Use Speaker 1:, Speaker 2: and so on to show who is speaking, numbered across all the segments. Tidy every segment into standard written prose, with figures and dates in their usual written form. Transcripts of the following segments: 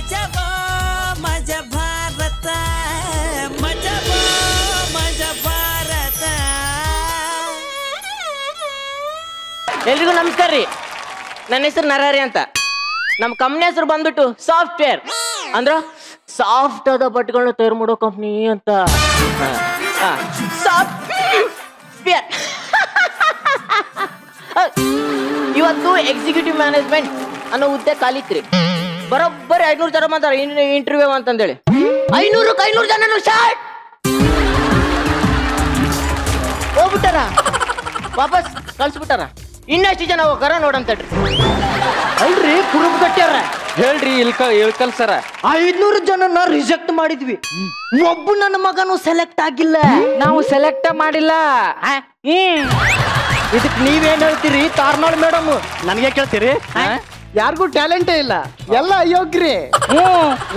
Speaker 1: ಮಜಬೋ ಮಜ ಭಾರತ ಮಜಬೋ ಮಜ ಭಾರತ.
Speaker 2: ಎಲ್ರಿಗೂ ನಮಸ್ಕಾರ ರೀ. ನನ್ನ ಹೆಸರು ನರಹರಿ ಅಂತ. ನಮ್ಮ ಕಂಪ್ನಿ ಹೆಸರು ಬಂದ್ಬಿಟ್ಟು ಸಾಫ್ಟ್ವೇರ್ ಅಂದ್ರ ಸಾಫ್ಟ್ ಆದ ಬಟ್ಟೆಗಳನ್ನ ತಯಾರು ಮಾಡೋ ಕಂಪ್ನಿ ಅಂತ. ಸಾಫ್ಟ್ವೇರ್ ಇವತ್ತು ಎಕ್ಸಿಕ್ಯೂಟಿವ್ ಮ್ಯಾನೇಜ್ಮೆಂಟ್ ಅನ್ನೋ ಹುದ್ದೆ ಖಾಲಿತ್ರಿ. ಬರೋಬ್ಬರಿ 500 ಜನ ಬಂದಾರ ಇಂಟರ್ವ್ಯೂ ಅಂತಂದೇಳಿ. 500 ಜನ ಶಾರ್ಟ್ ಹೋಗ್ಬಿಟ್ಟಾರ, ವಾಪಸ್ ಕಳ್ಸ್ಬಿಟ್ಟಾರ. ಇನ್ನೆಷ್ಟು ಜನ ಹೋಗಾರ ನೋಡಂತಡ್ರಿ. ಅಲ್ರಿ ಕುರುಬ್ ಕಟ್ಟ್ಯಾರ
Speaker 3: ಹೇಳ್ರಿ ಇಳ್ಕಲ್ ಸರ.
Speaker 2: 500 ಜನನ ರಿಜೆಕ್ಟ್ ಮಾಡಿದ್ವಿ. ಒಬ್ಬ ನನ್ನ ಮಗನು ಸೆಲೆಕ್ಟ್ ಆಗಿಲ್ಲ.
Speaker 3: ನಾವು ಸೆಲೆಕ್ಟ್ ಮಾಡಿಲ್ಲ.
Speaker 2: ಇದಕ್ ನೀವೇನ್ ಹೇಳ್ತೀರಿ ತಾರ್ನಾಳ್ ಮೇಡಮ್?
Speaker 4: ನನಗೆ ಕೇಳ್ತೀರಿ? ಯಾರಿಗೂ ಟ್ಯಾಲೆಂಟೇ ಇಲ್ಲ, ಎಲ್ಲ ಅಯೋಗ್ರಿ.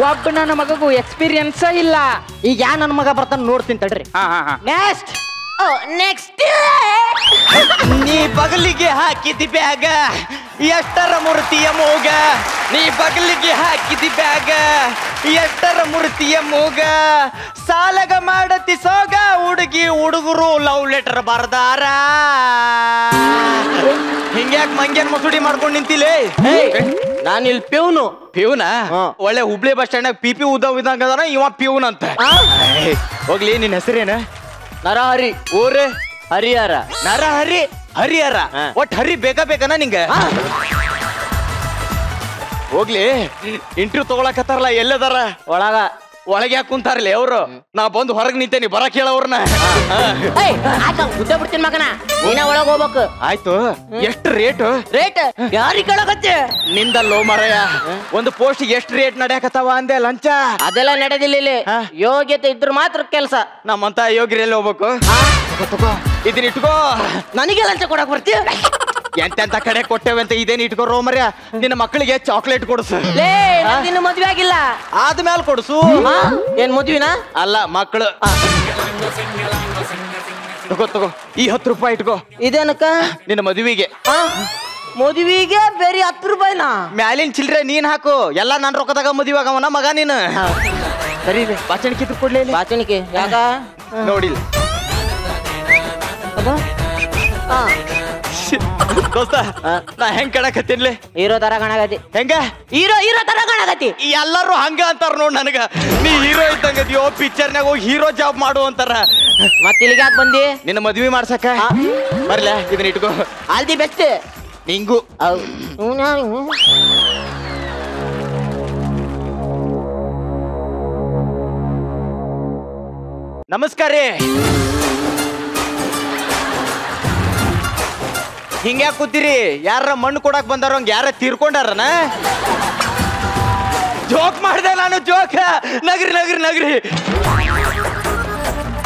Speaker 3: ಒಬ್ಬ ನನ್ನ ಮಗಗೂ ಎಕ್ಸ್ಪೀರಿಯನ್ಸ್ ಇಲ್ಲ.
Speaker 2: ಈಗ ಯಾ ನನ್ನ ಮಗ ಬರ್ತಾನ ನೋಡ್ತೀನಿ ತಡ್ರಿ. ನೆಕ್ಸ್ಟ್ ನೆಕ್ಸ್ಟ್
Speaker 5: ನೀ ಬಗಲಿಗೆ ಹಾಕಿದಿ ಬ್ಯಾಗ ಎಷ್ಟರ ಮೂರ್ತಿಯ ಮೋಗ. ನೀ ಬಗಲಿಗೆ ಹಾಕಿದಿ ಬ್ಯಾಗ ಎಷ್ಟರ ಮೂರ್ತಿಯ ಮೋಗ. ಸಾಲಗ ಮಾಡತಿ ಸೋಗ ಹುಡುಗಿ ಹುಡುಗರು ಲವ್ ಲೆಟರ್ ಬರ್ದಾರ. ಹಿಂಗ್ಯಾಕ್ ಮಂಗ್ಯಾನ್ ಮಸೂಡಿ ಮಾಡ್ಕೊಂಡ್ ನಿಂತಿಲೇ?
Speaker 2: ನಾನು ಇಲ್ಲಿ ಪ್ಯೂನು.
Speaker 5: ಪ್ಯೂನ ಒಳ್ಳೆ ಹುಬ್ಳಿ ಬಸ್ ಸ್ಟ್ಯಾಂಡ್ ಪಿಪಿ ಉದ್ದವ್ ಇದ್ದಂಗ ಅದಾನ ಇವ ಪ್ಯೂನ್ ಅಂತ. ಹೋಗ್ಲಿ, ನಿನ್ ಹೆಸರೇನ?
Speaker 2: ನರಹರಿ.
Speaker 5: ಊರೇ
Speaker 2: ಹರಿಹರ.
Speaker 5: ನರಹರಿ ಹರಿಹರ. ಒಟ್ ಹರಿ ಬೇಕಾ ಬೇಕನ ನಿಂಗ? ಹೋಗ್ಲಿ, ಇಂಟರ್ವ್ಯೂ ತಗೊಳಕತ್ತಾರಲ್ಲ ಎಲ್ಲದಾರ?
Speaker 2: ಒಳಗ.
Speaker 5: ಒಳಗೆ ಯಾಕೆ ಕುಂತಾರಲಿ ಅವ್ರು? ನಾ ಬಂದು ಹೊರಗೆ ನಿಂತೇನಿ, ಬರಕ್ ಹೇಳವ್ರನ್ನ.
Speaker 2: ಹುದ್ದೆ ಬಿಡ್ತೀನಿ ಮಗನ, ನೀನ ಒಳಗ್ ಹೋಗ್ಬೇಕು.
Speaker 5: ಆಯ್ತು, ಎಷ್ಟು ರೇಟ್?
Speaker 2: ರೇಟ್ ಯಾರಿಗೆ ಕೇಳಕತ್ತೆ?
Speaker 5: ನಿಂದಲ್ಲೋ ಮರಯ. ಒಂದು ಪೋಸ್ಟ್ ಎಷ್ಟು ರೇಟ್ ನಡೆಯಕತ್ತಾವ ಅಂದೆ? ಲಂಚ
Speaker 2: ಅದೆಲ್ಲ ನಡೆದಿಲ್ಲ ಇಲ್ಲಿ. ಯೋಗ್ಯತೆ ಇದ್ರ ಮಾತ್ರ ಕೆಲಸ.
Speaker 5: ನಮ್ಮಂತ ಯೋಗ್ಯರು ಎಲ್ಲಿ ಹೋಗ್ಬೇಕು? ಇದನ್ನ ಇಟ್ಕೋ.
Speaker 2: ನನಗೆ ಲಂಚ ಕೊಡಕ್ ಬರ್ತೀಯ?
Speaker 5: ಎಂತೆಂತ ಕಡೆ ಕೊಟ್ಟೇವೆ ಅಂತ ಇದೇನು ಇಟ್ಕೋ ರೋಮರ್ಯ. ನಿನ್ನ ಮಕ್ಕಳಿಗೆ ಚಾಕ್ಲೇಟ್ ಕೊಡ್ಸು.
Speaker 2: ಇನ್ನು ಮದ್ವೆ ಆಗಿಲ್ಲ,
Speaker 5: ಆದ್ಮೇಲೆ ಕೊಡ್ಸು.
Speaker 2: ಏನ್ ಮದ್ವಿನ?
Speaker 5: ಅಲ್ಲ, ಮಕ್ಕಳು. ತಗೋ ಈ 10 ರೂಪಾಯಿ ಇಟ್ಕೋ.
Speaker 2: ಇದೇನಕ್ಕ?
Speaker 5: ನಿನ್ನ ಮದುವೆಗೆ.
Speaker 2: ಮದುವೆಗೆ ಬೇರೆ 10 ರೂಪಾಯಿನ?
Speaker 5: ಮ್ಯಾಲಿನ ಚಿಲ್ರೆ ನೀನ್ ಹಾಕು, ಎಲ್ಲ ನನ್ ರೊಕ್ಕದಾಗ ಮದುವೆ ಆಗವನ ಮಗ ನೀನು. ಸರಿ, ಬಾಚಣಿಕೆ ಇದ್ರು ಕೊಡ್ಲಿ.
Speaker 2: ಬಾಚಣಿಕೆ ಯಾಕ?
Speaker 5: ನೋಡಿಲ್ಲ ದೋಸ್ತ, ನಾ ಹೆಂಗ್ ಕಾಣಕತ್ತೀನ್ಲಿ?
Speaker 2: ಹೀರೋ ತರ ಕಾಣಕತ್ತಿ.
Speaker 5: ಹೆಂಗ?
Speaker 2: ಹೀರೋ ತರ ಕಾಣಕತ್ತಿ.
Speaker 5: ಎಲ್ಲರೂ ಹಂಗ ಅಂತಾರ ನೋಡ್ ನನಗ. ನೀ ಹೀರೋ ಇದ್ದಂಗದಿಯೋ, ಪಿಕ್ಚರ್ನಾಗ ಹೋಗಿ ಹೀರೋ ಜಾಬ್ ಮಾಡು ಅಂತಾರ.
Speaker 2: ಮತ್ತೆ ಇಲ್ಲಿಗೆ ಯಾಕೆ ಬಂದಿ?
Speaker 5: ನಿನ್ನ ಮದ್ವಿ ಮಾಡ್ಸಕ. ಬರ್ಲ, ಇದನ್ನ ಇಟ್ಕೋ.
Speaker 2: ಆಲ್ ದಿ ಬೆಸ್ಟ್
Speaker 5: ನಿಂಗು. ನಮಸ್ಕಾರ ರೀ. ಹಿಂಗ್ಯಾಕ್ ಕೂತೀರಿ? ಯಾರ ಮಣ್ಣು ಕೊಡಕ್ ಬಂದಾರ? ಹಂಗ ಯಾರ ತೀರ್ಕೊಂಡಾರನ? ಜೋಕ್ ಮಾಡಿದೆ ನಾನು, ಜೋಕ್. ನಗ್ರಿ ನಗ್ರಿ ನಗ್ರಿ.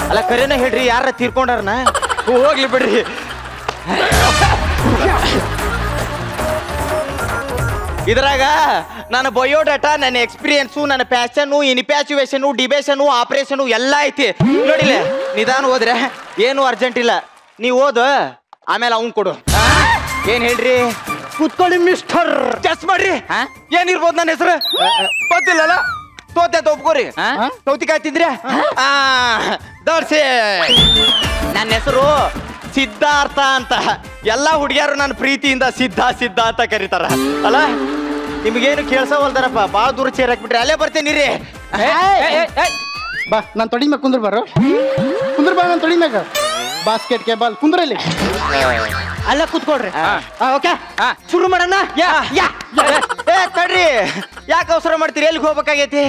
Speaker 5: ಅಲ್ಲ ಕರೇನ ಹೇಳ್ರಿ, ಯಾರ ತೀರ್ಕೊಂಡಾರನ? ಹೋಗ್ಲಿ ಬಿಡ್ರಿ. ಇದ್ರಾಗ ನನ್ನ ಬಯೋಡಾಟಾ, ನನ್ನ ಎಕ್ಸ್ಪೀರಿಯನ್ಸು, ನನ್ನ ಪ್ಯಾಷನ್ನು, ಇನ್ಪ್ಯಾಚುವೇಷನು, ಡಿಬೇಷನು, ಆಪರೇಷನು ಎಲ್ಲ ಐತಿ. ನೋಡಿಲ್ಲ, ನಿಧಾನ ಹೋದ್ರೆ ಏನು ಅರ್ಜೆಂಟ್ ಇಲ್ಲ. ನೀವ್ ಓದು, ಆಮೇಲೆ ಅವ್ನ್ ಕೊಡು. ಏನ್ ಹೇಳ್ರಿ?
Speaker 4: ಕೂತ್ಕೊಳ್ಳಿ ಮಿಸ್ಟರ್.
Speaker 5: ಚೆಸ್ ಮಾಡ್ರಿ. ಏನಿರ್ಬೋದು ನನ್ನ ಹೆಸರು? ಗೊತ್ತಿಲ್ಲಲ್ಲ. ತೋತೆ ಒಪ್ಕೋರಿ. ಸೌತಿಕಾಯಿ ತಿಂದ್ರೆ ದೋರ್ಸಿ. ನನ್ನ ಹೆಸರು ಸಿದ್ಧಾರ್ಥ ಅಂತ. ಎಲ್ಲಾ ಹುಡುಗಿಯರು ನನ್ನ ಪ್ರೀತಿಯಿಂದ ಸಿದ್ಧ ಅಂತ ಕರೀತಾರ. ಅಲ್ಲ, ನಿಮ್ಗೇನು ಕೇಳ್ಸವಲ್ದಾರಪ್ಪ. ಬಾಳ ದೂರ ಚೇರ್ ಹಾಕ್ಬಿಟ್ರಿ. ಅಲ್ಲೇ ಬರ್ತೇನಿ ರೀ.
Speaker 4: ಬಾ, ನಾನು ತೊಡಿ ಮ್ಯಾಗ ಕುಂದ್ರ ಬಾರೋ. ಕುಂದ್ರ ಬಾ, ನಾನು ತೊಡಿ ಮ್ಯಾಗ. ಬಾಸ್ಕೆಟ್ಗೆ ಬಾಲ್ ಕುಂದ್ರಲ್ಲಿ.
Speaker 2: ಅಲ್ಲ ಕೂತ್ಕೊಳ್ರಿ.
Speaker 4: ಓಕೆ,
Speaker 5: ಶುರು ಮಾಡೋಣ. ತಡ್ರಿ, ಯಾಕೆ ಅವಸರ ಮಾಡ್ತೀರಿ? ಎಲ್ಲಿಗೆ ಹೋಗ್ಬೇಕಾಗೈತಿ?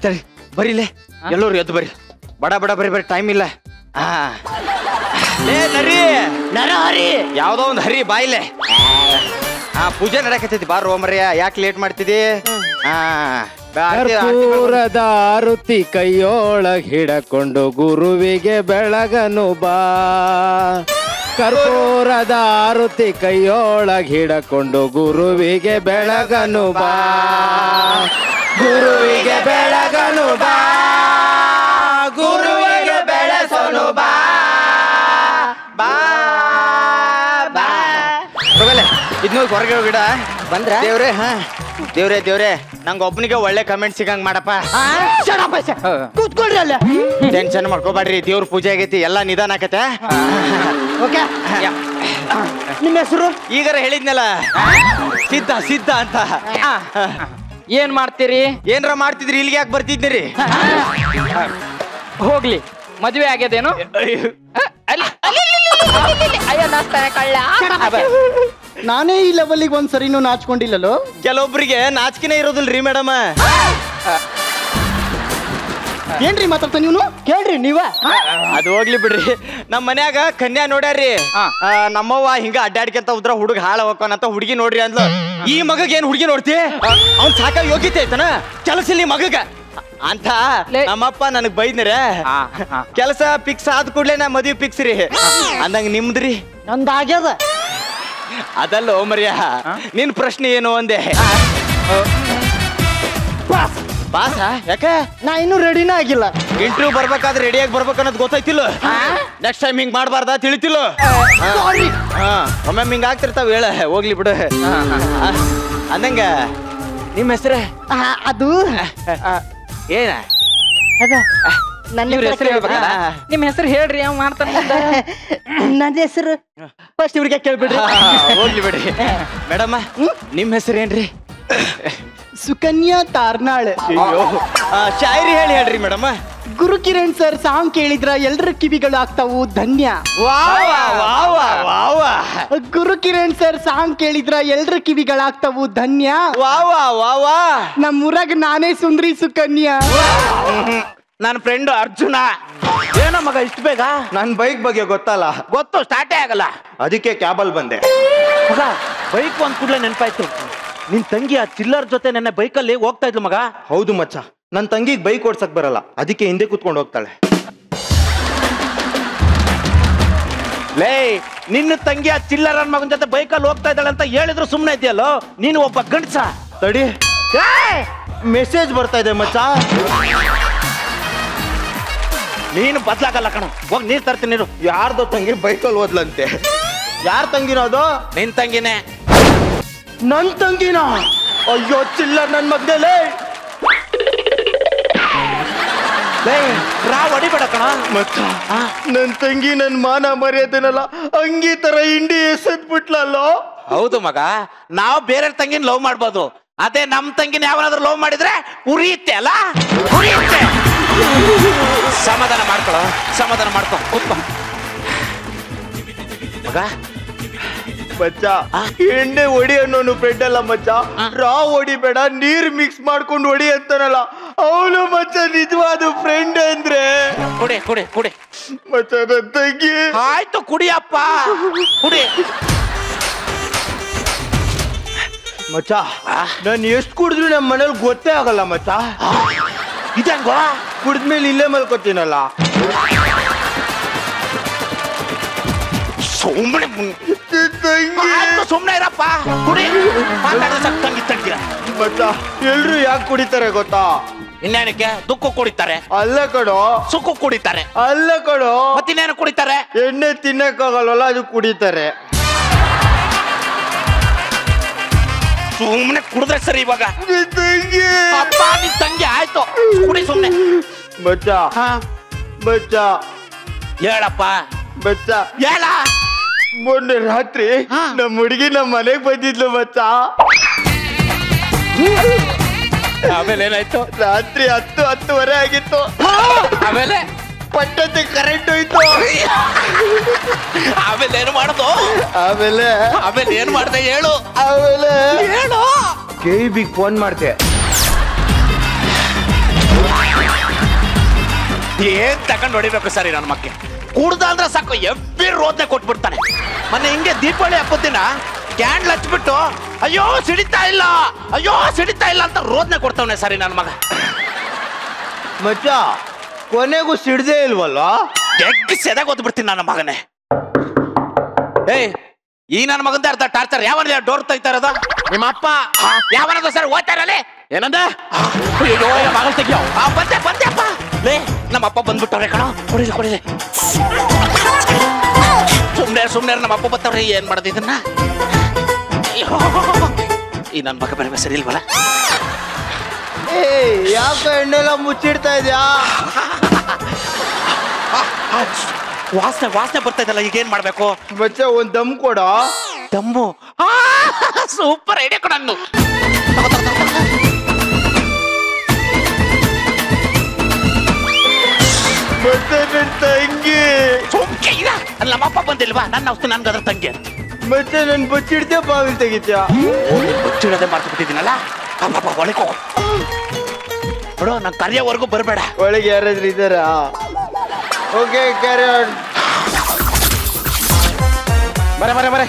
Speaker 5: ತಡಿ ಬರೀಲೆ. ಎಲ್ಲರೂ ಎದ್ದು ಬರ್ರಿ. ಬಡ ಬರೀ ಟೈಮ್ ಇಲ್ಲ.
Speaker 2: ನರಹರಿ.
Speaker 5: ಯಾವ್ದೋ ಒಂದು ಹರಿ ಬಾಯಿಲೆ. ಪೂಜೆ ನಡಕತ್ತೈತಿ. ಬಾರೋ ಮರ್ಯ, ಯಾಕೆ ಲೇಟ್ ಮಾಡ್ತಿದಿ?
Speaker 6: ಕರ್ಪೂರದ ಆರುತಿ ಕೈಯೊಳಗ್ ಹಿಡಕೊಂಡು ಗುರುವಿಗೆ ಬೆಳಗನು ಬಾ. ಕರ್ಪೂರದ ಆರುತಿ ಕೈಯೊಳಗ್ ಹಿಡಕೊಂಡು ಗುರುವಿಗೆ ಬೆಳಗನು ಬಾ. ಗುರುವಿಗೆ ಬೆಳಗನು ಬಾ. ಗುರುವಿಗೆ ಬೆಳಸನು ಬಾ.
Speaker 5: ಇದನ್ನ ಹೊರಗೆ ಗಿಡ
Speaker 2: ಬಂದ್ರ
Speaker 5: ದೇವ್ರೆ. ದೇವ್ರೆ ದೇವ್ರೆ ನಂಗೆ ಒಬ್ಬನಿಗೆ ಒಳ್ಳೆ ಕಮೆಂಟ್ ಸಿಗಂಗ್ ಮಾಡಪ್ಪ.
Speaker 4: ಕೂತ್ಕೊಳ್ರಿ ಅಲ್ಲ.
Speaker 5: ಟೆನ್ಷನ್ ಮಾಡ್ಕೋಬೇಡ್ರಿ, ದೇವ್ರ ಪೂಜೆ ಆಗೈತಿ, ಎಲ್ಲಾ ನಿಧಾನ ಆಕತೆ.
Speaker 4: ಓಕೆ, ನಿಮ್ಮ ಹೆಸರು?
Speaker 5: ಈಗಾರ ಹೇಳಿದ್ನಲ್ಲ, ಸಿದ್ಧ ಸಿದ್ಧ ಅಂತ.
Speaker 3: ಏನ್ ಮಾಡ್ತೀರಿ?
Speaker 5: ಏನ್ರ ಮಾಡ್ತಿದ್ರಿ, ಇಲ್ಲಿಗೆ ಯಾಕೆ ಬರ್ತಿದ್ದೀರಿ?
Speaker 3: ಹೋಗ್ಲಿ, ಮದ್ವೆ ಆಗ್ಯದೇನು? ಅಯ್ಯೋ ನಾಸ್ತಾನೆ ಕಳ್ಳ.
Speaker 4: ನಾನೇ ಈ ಲೆವೆಲ್ಗೆ ಒಂದ್ಸರಿನೂ ನಾಚ್ಕೊಂಡಿಲ್ಲಲ್ಲೋ.
Speaker 5: ಕೆಲವೊಬ್ರಿಗೆ ನಾಚಿಕೆನೇ ಇರೋದಿಲ್ರಿ ಮೇಡಮ್.
Speaker 4: ಏನ್ರಿ ಮಾತಾಡ್ತಾ ನೀವು? ಕೇಳ್ರಿ ನೀವ.
Speaker 5: ಅದು ಹೋಗ್ಲಿ ಬಿಡ್ರಿ. ನಮ್ ಮನ್ಯಾಗ ಕನ್ಯಾ ನೋಡ್ಯಾರ್ರಿ. ನಮ್ಮವ್ವ ಹಿಂಗ ಅಡ್ಡಾಡ್ಕೊಂತ ಉದ್ರ ಹುಡುಗ ಹಾಳ ಹೋಗೋನಂತ ಹುಡುಗಿ ನೋಡ್ರಿ ಅಂದ್ಲು. ಈ ಮಗಗ್ ಏನ್ ಹುಡುಗಿ ನೋಡ್ತಿ? ಅವ್ನ್ ಸಾಕ ಯೋಗ್ಯತೆ ಐತನ ಕೆಲಸ ಇಲ್ಲಿ ಮಗಗ ಅಂತ ನಮ್ಮಪ್ಪ ನನಗ್ ಬೈದ್ನರ. ಕೆಲಸ ಫಿಕ್ಸ್ ಆದ ಕೂಡ್ಲೆ ನಾ ಮದ್ವಿ ಫಿಕ್ಸ್ ರೀ ಅಂದಂಗ ನಿಮ್ದ್ರಿ?
Speaker 4: ನಂದಾಗ್ಯದ.
Speaker 5: ಅದಲ್ಲ ಮರ್ಯ, ನಿನ್ ಪ್ರಶ್ನೆ ಏನು ಅಂದೆ? ಪಾಸ ಯಾಕೆ?
Speaker 4: ನಾ ಇನ್ನೂ ರೆಡಿನೇ ಆಗಿಲ್ಲ.
Speaker 5: ಇಂಟರ್ವ್ಯೂ ಬರ್ಬೇಕಾದ್ರೆ ರೆಡಿಯಾಗಿ ಬರ್ಬೇಕು ಅನ್ನೋದು ಗೊತ್ತಾಯ್ತಿಲ್ಲ. ನೆಕ್ಸ್ಟ್ ಟೈಮ್ ಹಿಂಗ್ ಮಾಡ್ಬಾರ್ದ ತಿಳಿತಿಲ್ಲ. ಒಮ್ಮೆ ಹಿಂಗ ಆಗ್ತಿರ್ತಾವ, ಹೇಳ ಹೋಗ್ಲಿ ಬಿಡು. ಅಂದಂಗ ನಿಮ್ಮ ಹೆಸರೇ?
Speaker 4: ಅದು
Speaker 5: ಏನ
Speaker 4: ನನ್ನ
Speaker 3: ಹೆಸರು ಹೇಳ್ಬೇಕಲ್ಲ? ನಿಮ್ ಹೆಸರು ಹೇಳ್ರಿ, ಅವ್ ಮಾಡ್ತಾನ.
Speaker 4: ನನ್ನ ಹೆಸರು ಫಸ್ಟ್ ಇವ್ರಿಗೆ ಕೇಳ್ಬಿಡ್ರಿ.
Speaker 5: ಹೋಗ್ಲಿ ಬಿಡಿ ಮೇಡಮ್, ನಿಮ್ ಹೆಸರೇನ್ರಿ?
Speaker 4: ಸುಕನ್ಯಾ ತಾರ್ನಾಳ್.
Speaker 5: ಶಾಯರಿ ಹೇಳ್ರಿ ಮೇಡಮ್.
Speaker 4: ಗುರುಕಿರಣ್ ಸರ್ ಸಾಂಗ್ ಕೇಳಿದ್ರ ಎಲ್ರ ಕಿವಿಗಳು ಆಗ್ತಾವು ಧನ್ಯ. ಗುರುಕಿರಣ್ ಸರ್ ಸಾಂಗ್ ಕೇಳಿದ್ರ ಎಲ್ರ ಕಿವಿಗಳಾಗ್ತಾವು ಧನ್ಯ. ನಮ್ಮೂರಾಗ ನಾನೇ ಸುಂದ್ರಿ ಸುಕನ್ಯಾ.
Speaker 5: ನನ್ನ ಫ್ರೆಂಡ್ ಅರ್ಜುನ. ಏನೋ ಮಗ ಇಷ್ಟು ಬೇಗ?
Speaker 6: ನನ್ ಬೈಕ್ ಬಗ್ಗೆ ಗೊತ್ತಲ್ಲ?
Speaker 5: ಗೊತ್ತು, ಸ್ಟಾರ್ಟೇ ಆಗಲ್ಲ.
Speaker 6: ಅದಕ್ಕೆ ಕ್ಯಾಬಲ್ ಬಂದೆ.
Speaker 7: ಮಗ ಬೈಕ್ ಒಂದ್ ಕೂಡ್ಲೆ ನೆನಪಾಯ್ತು. ನಿನ್ ತಂಗಿ ಆ ಚಿಲ್ಲರ್ ಜೊತೆ ನನ್ನ ಬೈಕಲ್ಲಿ ಹೋಗ್ತಾ ಇದ್ಲು ಮಗ.
Speaker 6: ಹೌದು ಮಚ್ಚ, ನನ್ ತಂಗಿಗ್ ಬೈಕ್ ಓಡ್ಸಕ್ ಬರಲ್ಲ, ಅದಕ್ಕೆ ಹಿಂದೆ ಕುತ್ಕೊಂಡು ಹೋಗ್ತಾಳೆ.
Speaker 7: ಲೇ, ನಿನ್ನ ತಂಗಿ ಆ ಚಿಲ್ಲರ್ ಮಗನ ಜೊತೆ ಬೈಕಲ್ಲಿ ಹೋಗ್ತಾ ಇದ್ದಾಳೆ ಅಂತ ಹೇಳಿದ್ರು ಸುಮ್ನೆ ಇದೆಯಲ್ಲೋ ನೀನು? ಒಬ್ಬ ಗಂಡಸ.
Speaker 6: ತಡಿ, ಮೆಸೇಜ್ ಬರ್ತಾ ಇದೆ ಮಚ್ಚ.
Speaker 7: ನೀನು ಬದ್ಲಾಗಲ್ಲ ಕಣ, ಹೋಗಿ ನೀರ್ ತರ್ತೀನಿ ನೀರು.
Speaker 6: ಯಾರ್ದೋ ತಂಗಿ ಬೈಕಲ್ಲಿ ಓದ್ಲಂತೆ. ಯಾರ್ ತಂಗಿನೋ ಅದು?
Speaker 7: ನಿನ್ ತಂಗಿನೇ.
Speaker 6: ನನ್ ತಂಗಿನ? ಅಯ್ಯೋ ಚಿಲ್ಲರ್ ನನ್ ಮಗ್ನೇಲೆ.
Speaker 7: ರಾ ಹೊಡಿಬೇಡ ಕಣ
Speaker 6: ಮಚ್ಚ, ನನ್ ತಂಗಿ ನನ್ ಮಾನ ಮರ್ಯಾದೆನಲ್ಲ ಅಂಗಿ ತರ ಇಂಡಿ ಎಸೆದ್ ಬಿಟ್ಲಲ್ಲೋ.
Speaker 7: ಹೌದು ಮಗ, ನಾವು ಬೇರೆ ತಂಗಿನ ಲವ್ ಮಾಡ್ಬೋದು, ಅದೇ ನಮ್ ತಂಗಿನ ಯಾವನಾದ್ರೂ ಲವ್ ಮಾಡಿದ್ರೆ ಉರಿಯುತ್ತೆ ಅಲ್ಲ, ಉರಿಯುತ್ತೆ. ಸಮಾಧಾನ ಮಾಡ್ಕೊಳ, ಸಮಾಧಾನ ಮಾಡ್ಕೊ, ಕೂತ್ಕೊ ಮಗ.
Speaker 6: ಮಚ್ಚ, ಎಣ್ಣೆ ಹೊಡಿ ಅನ್ನೋನು ಫ್ರೆಂಡ್ ಅಲ್ಲ ಮಚ್ಚ. ರಾ ಹೊಡಿಬೇಡ, ನೀರ್ ಮಿಕ್ಸ್ ಮಾಡ್ಕೊಂಡು ಹೊಡಿ ಅಂತಾನಲ್ಲ ಅವನು ಮಚ್ಚ ನಿಜವಾದ ಫ್ರೆಂಡ್ ಅಂದ್ರೆ.
Speaker 7: ಕುಡಿ ಕುಡಿ ಕುಡಿ
Speaker 6: ಮಚ್ಚ ನನ್ ತಂಗಿ.
Speaker 7: ಆಯ್ತು ಕುಡಿಯಪ್ಪ, ಕುಡಿ.
Speaker 6: ಮಚ್ಚ, ನಾನು ಎಷ್ಟು ಕುಡಿದ್ರು ನಮ್ಮ ಮನೇಲಿ ಗೊತ್ತೇ ಆಗಲ್ಲ ಮಚ್ಚ.
Speaker 7: ಇದಂಗ
Speaker 6: ಕುಡಿದ್ಮೇಲೆ ಇಲ್ಲೇ ಮಲ್ಕೋತೀನಲ್ಲ.
Speaker 7: ಸುಮ್ಮನೆ ಸುಮ್ಮನೆ ಇರಪ್ಪ, ಕುಡಿ. ತಂಗಿ ತಂಗಿರ
Speaker 6: ಮಚ್ಚ, ಎಲ್ರು ಯಾಕೆ ಕುಡಿತಾರೆ ಗೊತ್ತಾ?
Speaker 7: ಇನ್ನೇನಕ್ಕೆ? ದುಃಖ ಕುಡಿತಾರೆ.
Speaker 6: ಅಲ್ಲ ಕಡೋ.
Speaker 7: ಸುಖ ಕುಡಿತಾರೆ.
Speaker 6: ಅಲ್ಲ ಕಡೋ.
Speaker 7: ಮತ್ತಿನ್ನೇನು ಕುಡಿತಾರೆ?
Speaker 6: ಎಣ್ಣೆ ತಿನ್ನಕ್ಕಾಗಲ್ವಲ್ಲ, ಅದು ಕುಡಿತಾರೆ.
Speaker 7: ಸುಮ್ಮನೆ ಕುಡಿದ್ರೆ ಸರಿ. ಇವಾಗ
Speaker 6: ತಂಗಿ.
Speaker 7: ಅಪ್ಪ ನಿನ್ ತಂಗಿ ಆಯ್ತು, ಕುಡಿ ಸುಮ್ಮನೆ.
Speaker 6: ಬಚ್ಚ ಬಚ್ಚ
Speaker 7: ಹೇಳಪ್ಪ,
Speaker 6: ಬಚ್ಚ
Speaker 7: ಹೇಳ.
Speaker 6: ಮೊನ್ನೆ ರಾತ್ರಿ ನಮ್ಮ ಹುಡುಗಿ ನಮ್ಮ ಮನೆಗ್ ಬಂದಿದ್ಲು ಬಚ್ಚ.
Speaker 7: ಆಮೇಲೆ ಏನಾಯ್ತು?
Speaker 6: ರಾತ್ರಿ 10-10:30 ಆಗಿತ್ತು.
Speaker 7: ಆಮೇಲೆ
Speaker 6: ಪಟ್ಟಂತೆ ಕರೆಂಟ್ ಹೋಯ್ತು.
Speaker 7: ಆಮೇಲೆ ಏನು ಮಾಡೋದು?
Speaker 6: ಆಮೇಲೆ
Speaker 7: ಏನ್ ಮಾಡ್ದೆ ಹೇಳು?
Speaker 6: ಆಮೇಲೆ
Speaker 7: ಹೇಳು.
Speaker 6: KEBಗೆ ಫೋನ್ ಮಾಡ್ದೆ.
Speaker 7: ಏನ್ ತಗೊಂಡ್ ಹೊಡಿಬೇಕು ಸರಿ ನನ್ನ ಮಕ್ಕೆ? ಕುಡ್ದ ಅಂದ್ರೆ ಸಾಕು ಎವ್ವಿ ರೋದ್ನೆ ಕೊಟ್ಬಿಡ್ತಾನೆ. ಮೊನ್ನೆ ಹಿಂಗೆ ದೀಪಾವಳಿ ಹಬ್ಬದ ದಿನ ಕ್ಯಾಂಡ್ಲ್ ಹಚ್ಬಿಟ್ಟು ಅಯ್ಯೋ ಸಿಡಿತಾ ಇಲ್ಲ, ಅಯ್ಯೋ ಸಿಡಿತಾ ಇಲ್ಲ ಅಂತ ರೋದ್ನೆ ಕೊಡ್ತಾವನೆ ಸರಿ ನನ್ನ ಮಗ.
Speaker 6: ಮಚ್ಚ, ಕೊನೆಗೂ ಸಿಡ್ದೇ ಇಲ್ವಲ್ಲ?
Speaker 7: ಎಗ್ ಸೆದಾಗ ಓದ್ಬಿಡ್ತೀನಿ ನನ್ನ ಮಗನೇ. ಏಯ್, ಈ ನನ್ನ ಮಗಂದ ಅರ್ಧ ಟಾರ್ಚರ್. ಯಾವನ ಡೋರ್ ತೆಗಿತಾ ಇರೋದ? ನಿಮ್ಮ ಅಪ್ಪ ಯಾವನದ ಸರ್ ಓದ್ತಾ ಇರಲಿ? ಏನಂದ? ಅಯ್ಯೋ ಮಗಲ್ ತೆಗಿಯೋ. ಬಂದೆ ಬಂದೆಪ್ಪ. ಲೇ, ನಮ್ಮ ಅಪ್ಪ ಬಂದ್ಬಿಟ್ಟವ್ರೆ ಕಣ. ಕುಡಿಲಿ ಕುಡಿಲಿ. ಸುಮ್ನೆ ನಮ್ಮ ಅಪ್ಪ ಬರ್ತಾವ್ರಿ. ಏನ್ ಮಾಡೋದು ಇದನ್ನ? ಈ ನನ್ನ ಮಗ ಬೇರೆ ಸರಿ ಇಲ್ವಲ್ಲ.
Speaker 6: ಏ ಯಾಕೆ ಎಣ್ಣೆಲ್ಲ ಮುಚ್ಚಿಡ್ತಾ ಇದ್ಯಾ?
Speaker 7: ವಾಸನೆ ವಾಸನೆ ಬರ್ತಾ ಇದಲ್ಲ, ಈಗ ಏನ್ ಮಾಡ್ಬೇಕು?
Speaker 6: ಮಚ್ಚ ಒಂದ್ ದಮ್ ಕೊಡ.
Speaker 7: ದಮ್ಮು ಸೂಪರ್ ಐಡಿಯಾ ಕೊಡ.
Speaker 6: ಮತ್ತೆ ನನ್ ತಂಗಿ
Speaker 7: ಸೋಂಕೆ ಇಲ್ಲ, ಅಲ್ಲಿ ನಮ್ಮಪ್ಪ ಬಂದಿಲ್ವಾ, ನನ್ನ ಔಷಧಿ ನನ್ಗೆ ಅದ್ರ ತಂಗಿ.
Speaker 6: ಮತ್ತೆ ನನ್ ಬಚ್ಚಿಡ್ತೇ ಬಾವಿಲ್ ತೆಗಿತ್ಯಾ?
Speaker 7: ಬಚ್ಚಿಡೋದೇ ಮಾಡ್ತು ಬಿಟ್ಟಿದ್ದೀನಲ್ಲ. ಒಳಗೆ ಹೋಗು ನೋಡು, ನಾನು ಕರೆಯೋವರೆಗೂ ಬರಬೇಡ.
Speaker 6: ಒಳಗೆ ಯಾರಾದ್ರೂ ಇದ್ದಾರಾ? Okay carry on.
Speaker 5: ಬರೆ ಬರೆ ಬರೆ.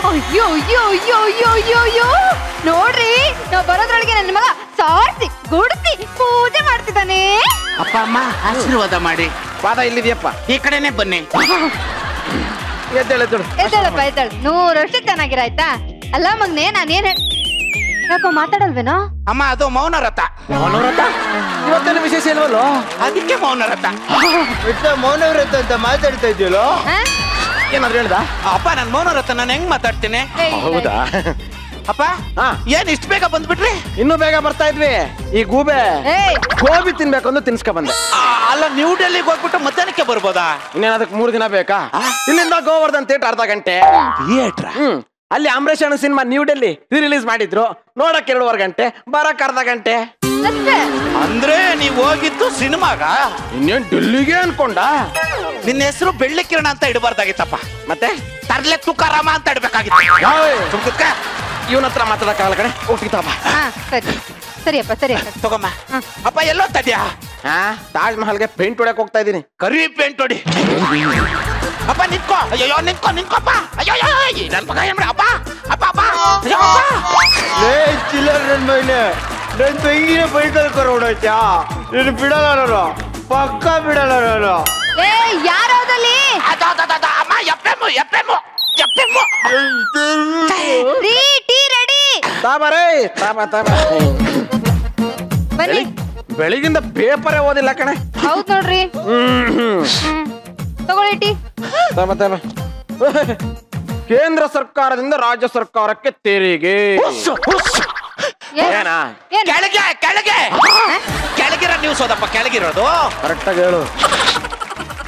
Speaker 8: ಅಯ್ಯೋ ಅಯ್ಯೋ ಅಯ್ಯೋ ಅಯ್ಯೋ ಅಯ್ಯೋ ಅಯ್ಯೋ ನೋಡ್ರಿ, ನಾವ್ ಬರೋದ್ರೊಳಗೆ ನನ್ನ ಮಗ ಸಾರ್ಸಿ ಗುಡ್ಸಿ ಪೂಜೆ ಮಾಡ್ತಿದ್ದಾನೆ.
Speaker 7: ಅಪ್ಪ ಅಮ್ಮ ಆಶೀರ್ವಾದ ಮಾಡಿ.
Speaker 5: ಪಾದ ಇಲ್ಲಿದೆಯಪ್ಪ,
Speaker 7: ಈ ಕಡೆನೆ ಬನ್ನಿ.
Speaker 5: ಎದ್ದೇಳು.
Speaker 8: ಎದ್ದೇಳಪ್ಪ ಎದ್ದೇಳು, 100 ವರ್ಷ ಚೆನ್ನಾಗಿರಾಯ್ತಾ? ಅಲ್ಲ ಮಗ್ನೆ, ನಾನೇನ್ ಯಾಕೋ ಮಾತಾಡಲ್ವೇನೋ?
Speaker 7: ಅಮ್ಮ ಅದು ಮೌನ ರಥ.
Speaker 5: ಇವತ್ತೇನು ವಿಶೇಷ ಇಲ್ವಲ್ಲೋ?
Speaker 7: ಅದಕ್ಕೆ ಮೌನ ರಥ.
Speaker 6: ಮತ್ತೆ ಮೌನವ್ರತ ಅಂತ ಮಾತಾಡ್ತಾ ಇದೆಯಲ್ಲೋ?
Speaker 5: ಏನಾದ್ರು ಹೇಳ್ದ?
Speaker 7: ಅಪ್ಪ ನಾನು ಮೌನ ರಥ, ನಾನು ಹೆಂಗ್ ಮಾತಾಡ್ತೀನಿ?
Speaker 5: ಹೌದಾ?
Speaker 7: ಅಪ್ಪ ಏನ್ ಇಷ್ಟು ಬೇಗ ಬಂದ್ಬಿಟ್ರಿ?
Speaker 5: ಇನ್ನೂ ಬೇಗ ಬರ್ತಾ ಇದ್ವಿ. ಈ ಗೂಬೆ ಗೋಬಿ ತಿನ್ಬೇಕು ಅಂತ ತಿನ್ಸ್ಕೊ ಬಂದೆ.
Speaker 7: ಅಲ್ಲ, ನ್ಯೂ ಡೆಲ್ಲಿಗೆ ಹೋಗ್ಬಿಟ್ಟು ಮಧ್ಯಾಹ್ನಕ್ಕೆ ಬರ್ಬೋದಾ?
Speaker 5: ಇನ್ನೇನ್ ಅದಕ್ಕೆ 3 ದಿನ ಬೇಕಾ? ಇಲ್ಲಿಂದ ಗೋವರ್ಧನ್ ಥಿಯೇಟರ್ ಅರ್ಧ ಗಂಟೆ.
Speaker 7: ಥಿಯೇಟ್ರ?
Speaker 5: ಅಲ್ಲಿ ಅಂಬರೀಷ್ ಅಣ್ಣ ಸಿನಿಮಾ ನ್ಯೂ ಡೆಲ್ಲಿ ರಿಲೀಸ್ ಮಾಡಿದ್ರು. ನೋಡಕ್ 2.5 ಗಂಟೆ, ಬರಕ್ ಅರ್ಧ ಗಂಟೆ.
Speaker 7: ಅಂದ್ರೆ ನೀವ್ ಹೋಗಿದ್ದು ಸಿನಿಮಾಗ?
Speaker 5: ಇನ್ನೇನ್ ಡೆಲ್ಲಿಗೆ ಅನ್ಕೊಂಡ?
Speaker 7: ನಿನ್ನ ಹೆಸರು ಬೆಳ್ಳಿ ಕಿರಣ ಅಂತ ಇಡಬಾರ್ದಾಗಿತ್ತಪ್ಪ.
Speaker 5: ಮತ್ತೆ
Speaker 7: ತರ್ಲೆ ತುಕಾರಾಮ ಅಂತ ಇಡ್ಬೇಕಾಗಿತ್ತು. ಸುಮ್ಕುತ್ಕ.
Speaker 5: ಇವನ ಹತ್ರ ಮಾತಾಡಕ್ಕಾಗಲ್ಲ ಕಡೆ. ಹೋಗ್ತಿತ್ತಪ್ಪ.
Speaker 8: ಸರಿ ಸರಿಯಪ್ಪ ಸರಿ
Speaker 7: ತಗೊಮ್ಮ. ಅಪ್ಪ ಎಲ್ಲೋ ತದ್ಯಾ?
Speaker 5: ತಾಜ್ ಮಹಲ್ಗೆ ಪೇಂಟ್ ಹೊಡಕ್ ಹೋಗ್ತಾ ಇದೀನಿ.
Speaker 7: ಕರಿ ಪೇಂಟ್ ಹೊಡಿ. ಅಪ್ಪ ನಿಂತ್ಕೋ. ಅಯ್ಯೋ ನಿಂತ್ಕೋಪ್ಪ. ಅಯ್ಯೋ ನನ್ ಮಗ ಏನ್ ಅಪ್ಪ ಅಪ್ಪ ಅಪ್ಪ ಅಯ್ಯೋ ಅಪ್ಪ.
Speaker 6: ಲೇ ಚಿಲ್ಲರ್ ನನ್ ಮೈನೆ, ನನ್ ತಂಗಿನ ಬೈಕಲ್ ಕರೋಡಾಯ್ತಾ? ನೀನು ಬಿಡಲ್ಲ ನಾನು, ಪಕ್ಕ ಬಿಡಲ್ಲ ನಾನು.
Speaker 8: ಏ ಯಾರೋದಲ್ಲಿ?
Speaker 7: ಅಮ್ಮ ಎಪ್ಪೆಮ್ಮು.
Speaker 8: Tea ready.
Speaker 5: ತಾಬರೇ ತಾಬ
Speaker 8: ಬನ್ನಿ.
Speaker 5: ಬೆಳಿಗಿಂದ ಪೇಪರೇ ಓದಿಲ್ಲ ಕಣೆ.
Speaker 8: ಹೌದ್ ನೋಡ್ರಿ. ತಗೊಳ್ಳಿ ಟೀ.
Speaker 5: ತಾಬ ಕೇಂದ್ರ ಸರ್ಕಾರದಿಂದ ರಾಜ್ಯ ಸರ್ಕಾರಕ್ಕೆ ತೆರಿಗೆ. ಏನಾ?
Speaker 7: ಕೆಳಗಿರೋ ನ್ಯೂಸ್ ಓದಪ್ಪ. ಕೆಳಗಿರೋದು
Speaker 5: ಕರೆಕ್ಟ್ ಆಗಿ ಹೇಳು.